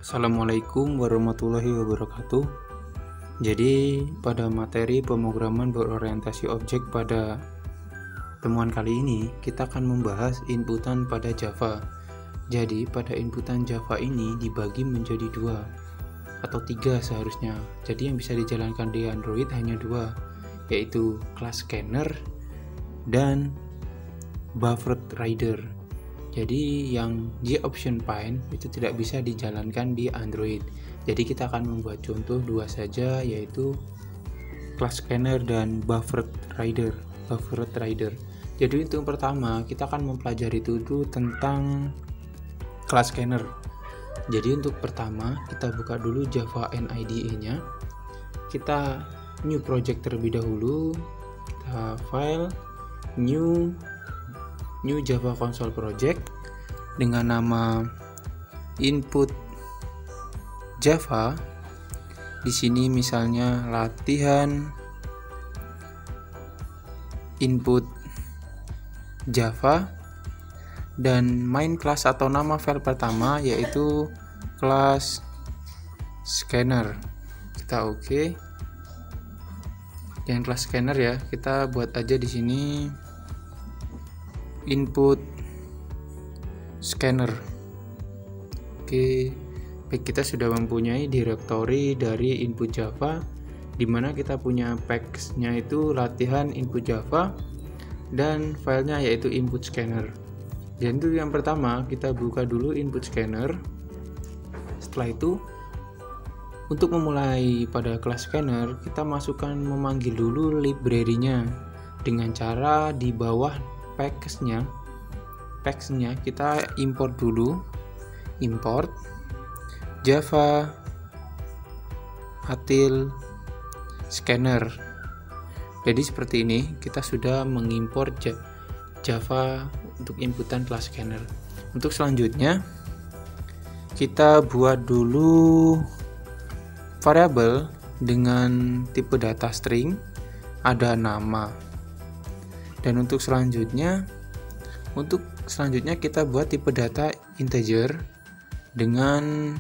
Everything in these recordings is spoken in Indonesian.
Assalamualaikum warahmatullahi wabarakatuh. Jadi pada materi pemrograman berorientasi objek pada temuan kali ini kita akan membahas inputan pada Java. Jadi pada inputan Java ini dibagi menjadi dua atau tiga seharusnya. Jadi yang bisa dijalankan di Android hanya dua, yaitu class scanner dan buffered rider. Jadi yang JOptionFind itu tidak bisa dijalankan di Android. Jadi kita akan membuat contoh dua saja, yaitu class scanner dan buffered rider. Jadi untuk pertama kita akan mempelajari dulu tentang class scanner. Jadi untuk pertama kita buka dulu Java NIDE-nya. Kita new project terlebih dahulu. Kita file new Java Console Project dengan nama input Java. Di sini misalnya latihan input Java dan main class atau nama file pertama yaitu class scanner. Kita oke. Yang class scanner ya, kita buat aja di sini input scanner. Oke, baik, kita sudah mempunyai directory dari input Java, dimana kita punya package-nya itu latihan input Java dan filenya yaitu input scanner. Jadi untuk yang pertama kita buka dulu input scanner. Setelah itu untuk memulai pada class scanner kita memanggil dulu library-nya dengan cara di bawah package-nya kita import dulu, import Java util scanner. Jadi seperti ini kita sudah mengimport Java untuk inputan class scanner. Untuk selanjutnya kita buat dulu variabel dengan tipe data string, ada nama. Dan untuk selanjutnya kita buat tipe data integer dengan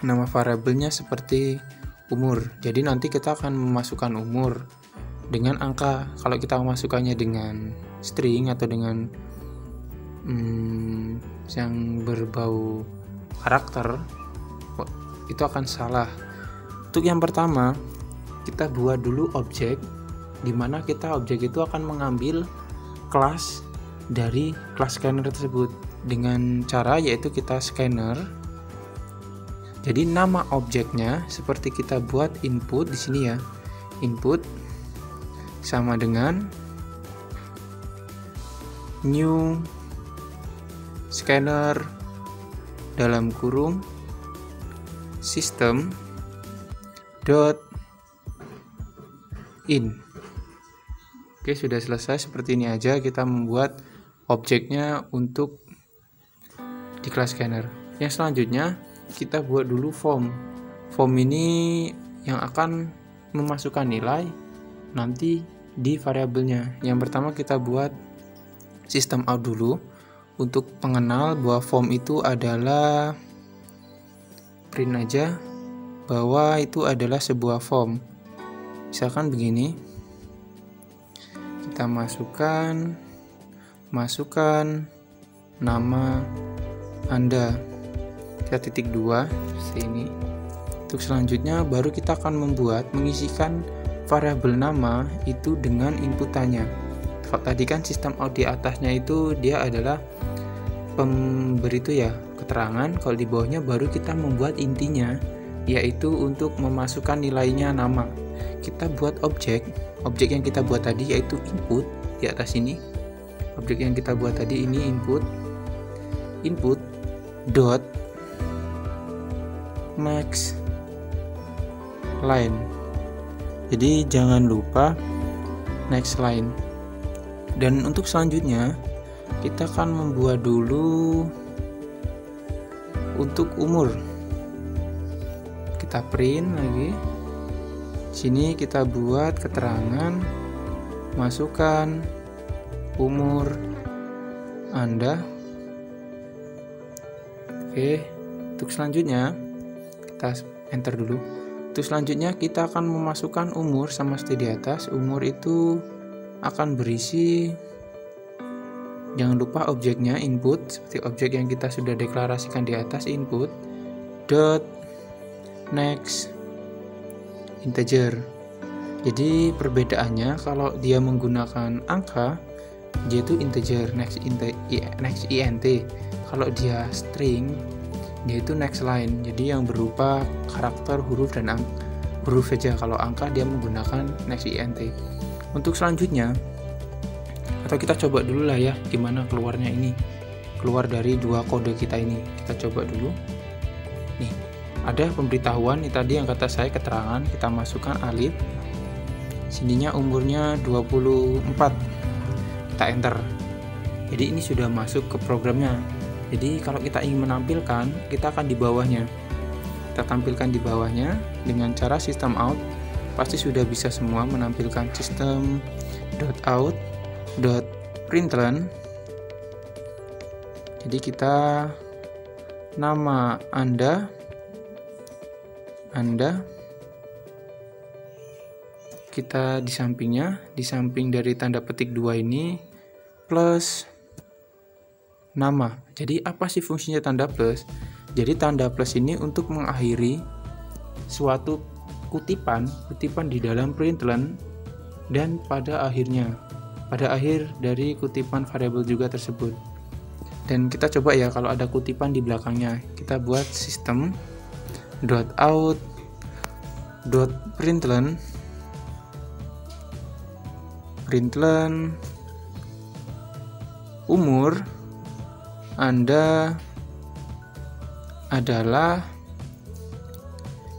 nama variabelnya seperti umur. Jadi nanti kita akan memasukkan umur dengan angka. Kalau kita memasukkannya dengan string atau dengan yang berbau karakter, itu akan salah. Untuk yang pertama kita buat dulu objek, dimana objek itu akan mengambil kelas dari class scanner tersebut dengan cara yaitu kita scanner. Jadi nama objeknya seperti kita buat input di sini ya. Input sama dengan new scanner dalam kurung system dot in. Oke, sudah selesai. Seperti ini aja kita membuat objeknya untuk di class scanner. Yang selanjutnya kita buat dulu form. Form ini yang akan memasukkan nilai nanti di variabelnya. Yang pertama kita buat system out dulu untuk pengenal bahwa form itu adalah print aja bahwa itu adalah sebuah form. Misalkan begini. Kita masukkan nama Anda, kita titik 2 sini. Untuk selanjutnya baru kita akan mengisikan variabel nama itu dengan inputannya. Tadi kan sistem out di atasnya itu dia adalah pemberi itu ya, keterangan. Kalau di bawahnya baru kita membuat intinya, yaitu untuk memasukkan nilainya nama. Kita buat objek yang kita buat tadi yaitu input di atas ini. Objek yang kita buat tadi ini input dot max line. Jadi jangan lupa next line. Dan untuk selanjutnya kita akan membuat dulu untuk umur. Kita print lagi. Sini kita buat keterangan, masukkan umur Anda. Oke, untuk selanjutnya kita enter dulu. Terus selanjutnya kita akan memasukkan umur sama seperti di atas. Umur itu akan berisi, jangan lupa objeknya input, seperti objek yang kita sudah deklarasikan di atas, input dot next integer. Jadi perbedaannya, kalau dia menggunakan angka, dia itu integer, next int. Kalau dia string, dia itu next line, jadi yang berupa karakter, huruf, dan huruf saja. Kalau angka dia menggunakan next int. Untuk selanjutnya, atau kita coba dulu lah ya gimana keluarnya ini, keluar dari dua kode kita ini. Kita coba dulu. Nih, ada pemberitahuan, ini tadi yang kata saya keterangan, kita masukkan alif. Sininya umurnya 24. Kita enter. Jadi ini sudah masuk ke programnya. Jadi kalau kita ingin menampilkan, kita akan di bawahnya. Kita tampilkan di bawahnya dengan cara system out. Pasti sudah bisa semua menampilkan system.out.println. Jadi kita nama Anda kita di sampingnya, di samping dari tanda petik 2 ini plus nama. Jadi apa sih fungsinya tanda plus? Jadi tanda plus ini untuk mengakhiri suatu kutipan di dalam println, dan pada akhir dari kutipan variabel juga tersebut. Dan kita coba ya, kalau ada kutipan di belakangnya, kita buat system.out.println umur Anda adalah,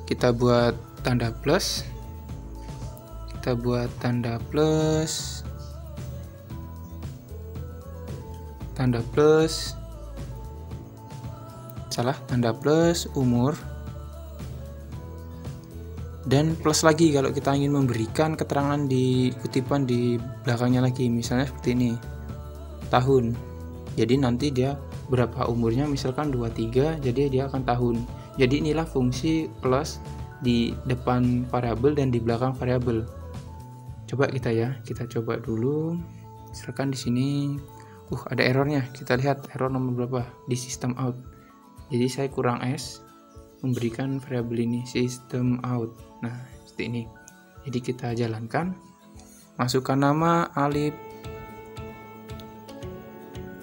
kita buat tanda plus, tanda plus umur, dan plus lagi kalau kita ingin memberikan keterangan di kutipan di belakangnya lagi, misalnya seperti ini, tahun. Jadi nanti dia berapa umurnya, misalkan 23, jadi dia akan tahun. Jadi inilah fungsi plus di depan variabel dan di belakang variabel. Coba kita coba dulu. Misalkan di sini ada errornya. Kita lihat error nomor berapa di system out. Jadi saya kurang S memberikan variabel ini system out. Nah, seperti ini. Jadi kita jalankan. Masukkan nama Alif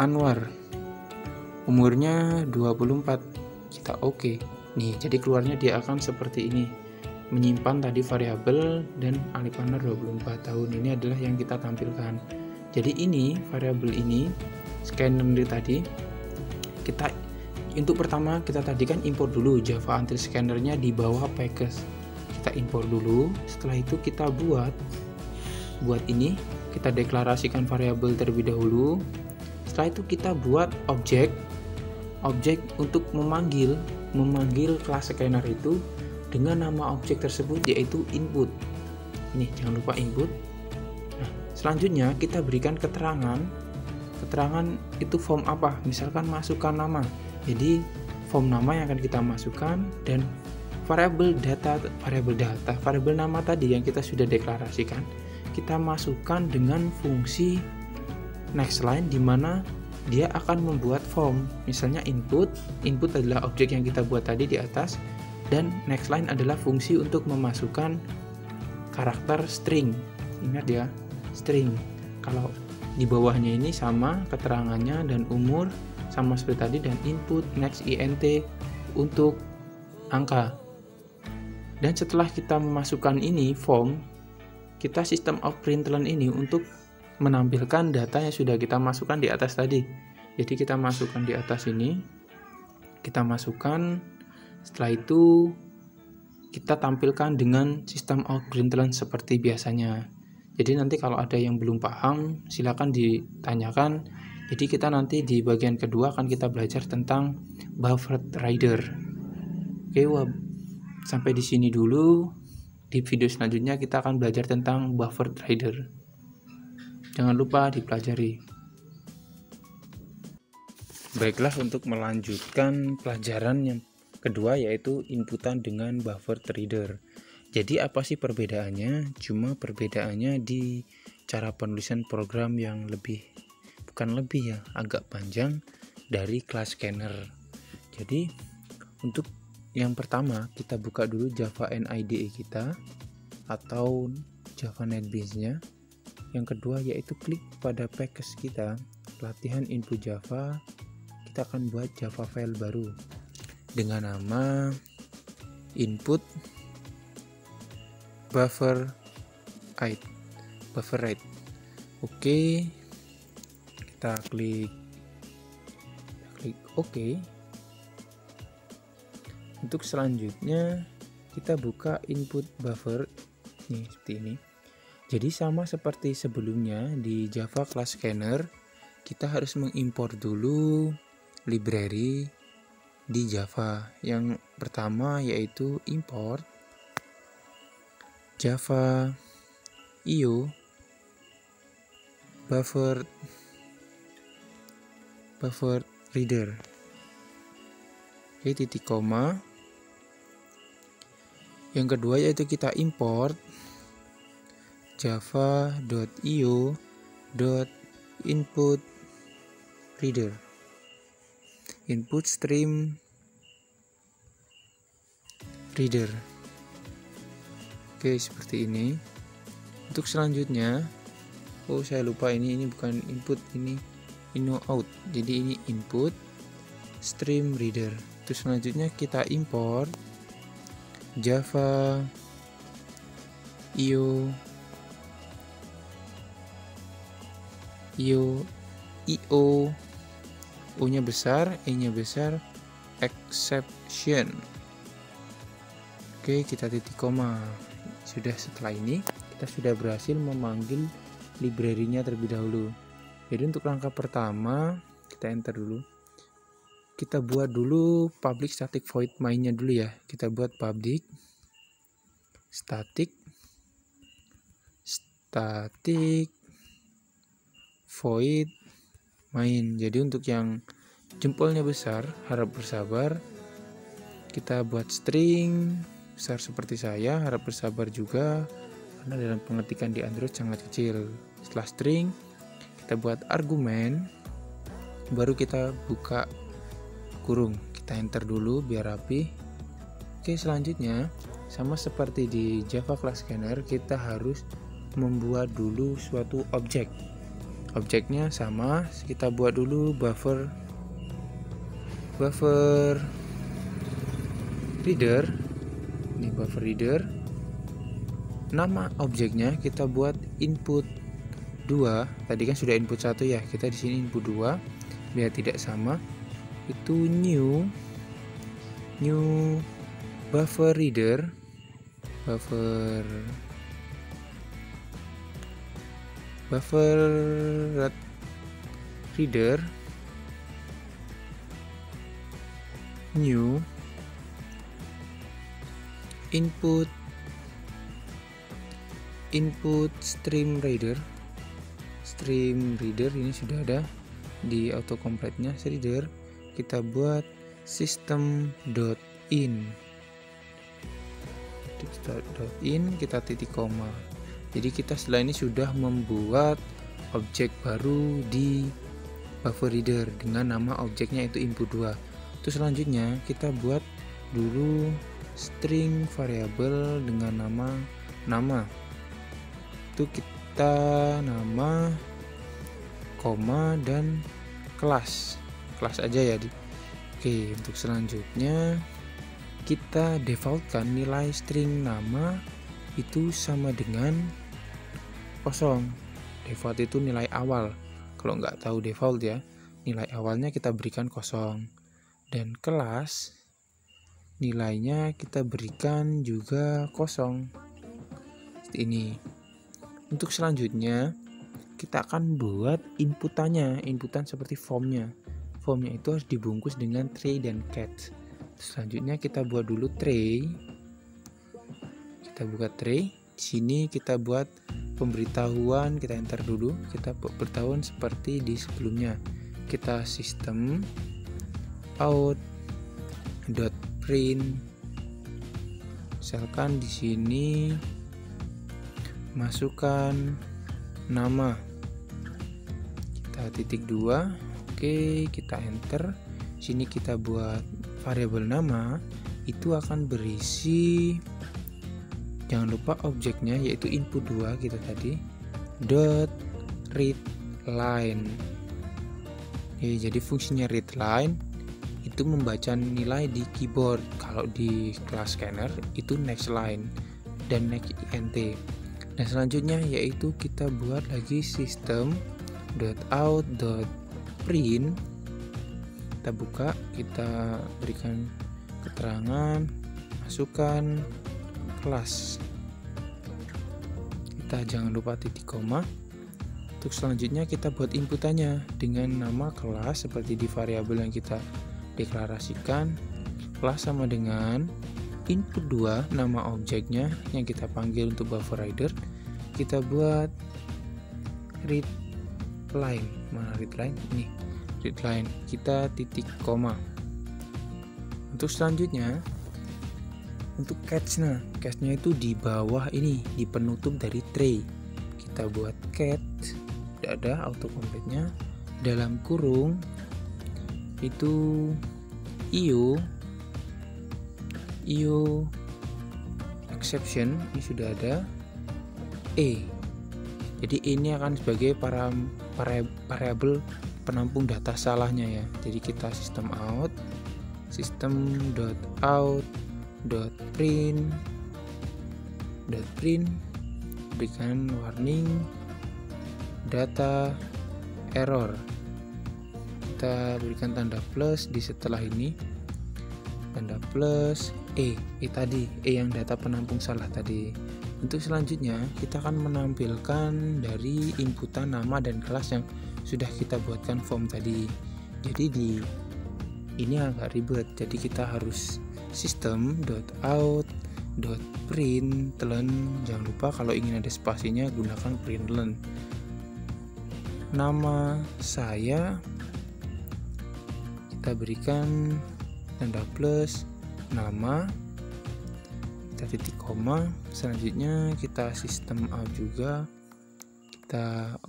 Anwar. Umurnya 24. Kita oke. Nih, jadi keluarnya dia akan seperti ini. Menyimpan tadi variabel dan Alif Anwar 24 tahun. Ini adalah yang kita tampilkan. Jadi ini variabel ini scanner tadi kita untuk pertama kita tadi kan import dulu Java Until Scanner-nya di bawah package. Kita import dulu, setelah itu kita buat ini, kita deklarasikan variabel terlebih dahulu. Setelah itu kita buat objek untuk memanggil kelas scanner itu dengan nama objek tersebut, yaitu input. Ini jangan lupa input. Nah, selanjutnya kita berikan keterangan itu form apa, misalkan masukkan nama. Jadi form nama yang akan kita masukkan, dan variabel nama tadi yang kita sudah deklarasikan kita masukkan dengan fungsi next line, di mana dia akan membuat form. Misalnya input adalah objek yang kita buat tadi di atas, dan next line adalah fungsi untuk memasukkan karakter string. Ingat ya, string. Kalau di bawahnya ini sama keterangannya, dan umur sama seperti tadi, dan input next int untuk angka. Dan setelah kita memasukkan ini form, kita system out println ini untuk menampilkan data yang sudah kita masukkan di atas tadi. Jadi kita masukkan di atas ini, kita masukkan, setelah itu kita tampilkan dengan system out println seperti biasanya. Jadi nanti kalau ada yang belum paham silakan ditanyakan. Jadi kita nanti di bagian kedua akan kita belajar tentang buffered rider. Oke, sampai di sini dulu. Di video selanjutnya kita akan belajar tentang buffered rider. Jangan lupa dipelajari. Baiklah, untuk melanjutkan pelajaran yang kedua yaitu inputan dengan buffer reader. Jadi apa sih perbedaannya? Cuma perbedaannya di cara penulisan program yang agak panjang dari class scanner. Jadi untuk yang pertama kita buka dulu Java NIDE kita atau Java NetBeans-nya. Yang kedua yaitu klik pada package kita, latihan input Java. Kita akan buat Java file baru dengan nama input buffer write. Oke, kita klik OK. Untuk selanjutnya kita buka input buffer nih, seperti ini. Jadi sama seperti sebelumnya di Java Class Scanner, kita harus mengimpor dulu library di Java. Yang pertama yaitu import Java IO buffer reader. Oke, titik koma. Yang kedua yaitu kita import java.io.input reader, input stream reader. Oke, seperti ini. Untuk selanjutnya, saya lupa ini bukan input, ini out. Jadi ini input stream reader. Terus selanjutnya kita import Java IO O-nya besar, E-nya besar, exception. Oke, kita titik koma. Sudah, setelah ini kita sudah berhasil memanggil library-nya terlebih dahulu. Jadi untuk langkah pertama kita enter dulu. Kita buat dulu public static void main-nya dulu ya. Kita buat public static void main. Jadi untuk yang jempolnya besar, harap bersabar. Kita buat string besar seperti saya, harap bersabar juga karena dalam pengetikan di Android sangat kecil. Setelah string kita buat argumen, baru kita buka kurung. Kita enter dulu biar rapi. Oke, selanjutnya sama seperti di Java Class Scanner, kita harus membuat dulu suatu objek. Objeknya sama, kita buat dulu buffer reader. Ini buffer reader. Nama objeknya kita buat input 2. Tadi kan sudah input 1 ya. Kita di sini input 2 biar tidak sama. Itu new buffer reader. Buffer reader new input stream reader. Ini sudah ada di autocomplete-nya reader. Kita buat system.in. Kita titik koma. Jadi kita setelah ini sudah membuat objek baru di buffer reader dengan nama objeknya itu input 2. Terus selanjutnya kita buat dulu string variabel dengan nama. Itu kita nama, koma, dan kelas aja ya. Oke, untuk selanjutnya kita defaultkan nilai string nama itu sama dengan 0. Default itu nilai awal. Kalau nggak tahu default ya, nilai awalnya kita berikan 0. Dan kelas nilainya kita berikan juga 0. Seperti ini. Untuk selanjutnya kita akan buat inputan seperti formnya. Formnya itu harus dibungkus dengan tray dan catch. Selanjutnya kita buat dulu tray. Kita buka tray. Di sini kita buat pemberitahuan, kita enter dulu. Kita beritahuan seperti di sebelumnya. Kita system out print. Misalkan di sini masukkan nama, kita titik 2, oke, kita enter. Sini kita buat variabel nama, itu akan berisi, jangan lupa objeknya yaitu input 2 kita tadi, dot read line. Oke, jadi fungsinya read line itu membaca nilai di keyboard. Kalau di kelas scanner itu next line dan next int. Nah, selanjutnya yaitu kita buat lagi system.out.print. Kita buka, kita berikan keterangan, masukkan kelas. Kita jangan lupa titik koma. Untuk selanjutnya kita buat inputannya dengan nama kelas seperti di variabel yang kita deklarasikan. Kelas sama dengan input 2, nama objeknya yang kita panggil untuk buffer reader. Kita buat read line. Mana read line? Ini read line. Kita titik koma. Untuk selanjutnya, untuk catch-nya itu di bawah ini, di penutup dari tray. Kita buat catch, tidak ada autocomplete-nya, dalam kurung itu io exception, ini sudah ada jadi ini akan sebagai variabel penampung data salahnya ya. Jadi kita system.out.print berikan warning data error. Kita berikan tanda plus di setelah ini, tanda plus tadi yang data penampung salah tadi. Untuk selanjutnya kita akan menampilkan dari inputan nama dan kelas yang sudah kita buatkan form tadi. Jadi ini agak ribet, jadi kita harus system.out.println. Jangan lupa kalau ingin ada spasinya gunakan println. Nama saya kita berikan tanda plus, nama, kita titik koma. Selanjutnya kita system out juga, kita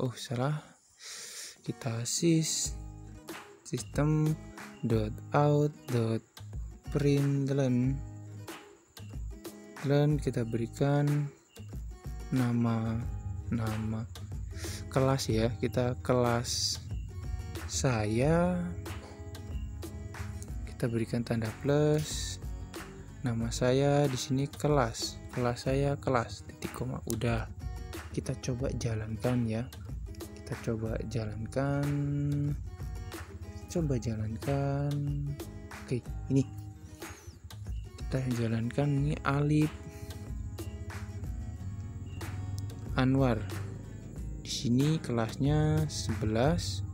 system.out.println. Kita berikan nama kelas ya, kita kelas saya, kita berikan tanda plus, nama saya di sini kelas saya kelas, titik koma. Udah, kita coba jalankan ya, coba jalankan. Oke, ini kita jalankan. Ini Alif Anwar, di sini kelasnya 11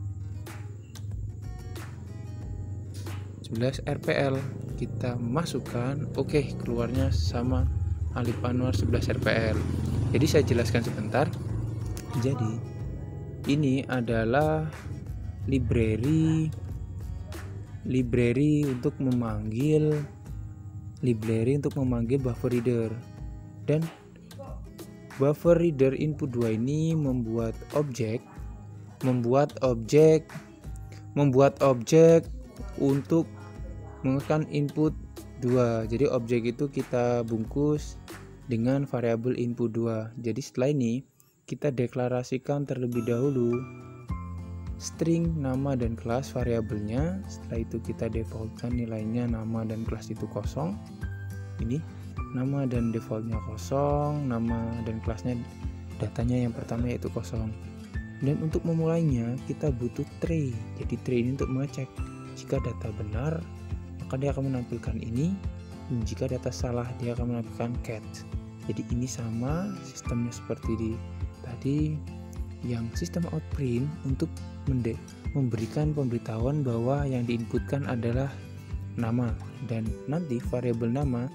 RPL. Kita masukkan, oke, keluarnya sama Alif Anwar 11 RPL. Jadi saya jelaskan sebentar. Jadi ini adalah library untuk memanggil buffer reader, dan buffer reader input 2 ini membuat objek untuk mengekan input 2. Jadi objek itu kita bungkus dengan variabel input 2. Jadi setelah ini kita deklarasikan terlebih dahulu string nama dan kelas variabelnya. Setelah itu kita defaultkan nilainya nama dan kelas itu kosong. Ini nama dan defaultnya kosong, nama dan kelasnya datanya yang pertama yaitu kosong. Dan untuk memulainya kita butuh tray. Jadi tray ini untuk mengecek jika data benar maka dia akan menampilkan ini, dan jika data salah dia akan menampilkan catch. Jadi ini sama sistemnya seperti di tadi, yang sistem out print untuk memberikan pemberitahuan bahwa yang diinputkan adalah nama, dan nanti variabel nama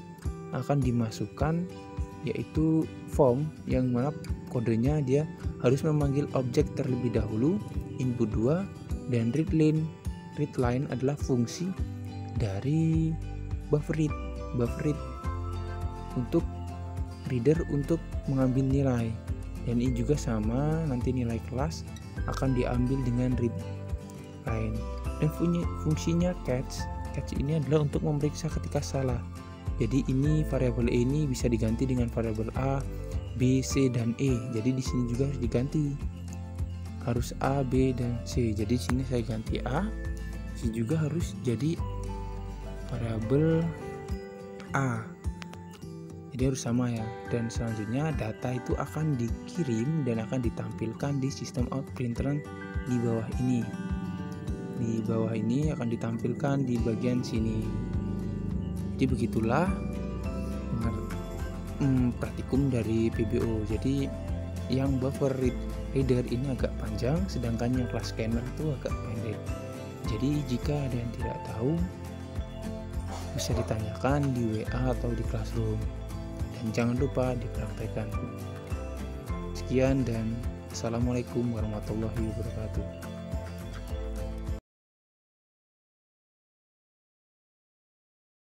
akan dimasukkan yaitu form yang mana kodenya dia harus memanggil objek terlebih dahulu, input 2, dan read line adalah fungsi dari buffer read untuk reader untuk mengambil nilai, dan ini juga sama, nanti nilai kelas akan diambil dengan read line. Dan fungsinya catch ini adalah untuk memeriksa ketika salah. Jadi ini variabel E ini bisa diganti dengan variabel A, B, C, dan E. Jadi di sini juga harus diganti, harus A, B, dan C. Jadi di sini saya ganti A, C juga harus jadi variabel A. Jadi harus sama ya. Dan selanjutnya data itu akan dikirim dan akan ditampilkan di sistem out printer di bawah ini. Di bawah ini akan ditampilkan di bagian sini. Jadi begitulah praktikum dari PBO. Jadi yang buffer reader ini agak panjang, sedangkan yang class scanner itu agak pendek. Jadi jika ada yang tidak tahu, bisa ditanyakan di WA atau di Classroom. Dan jangan lupa dipraktekkan. Sekian dan Assalamualaikum warahmatullahi wabarakatuh.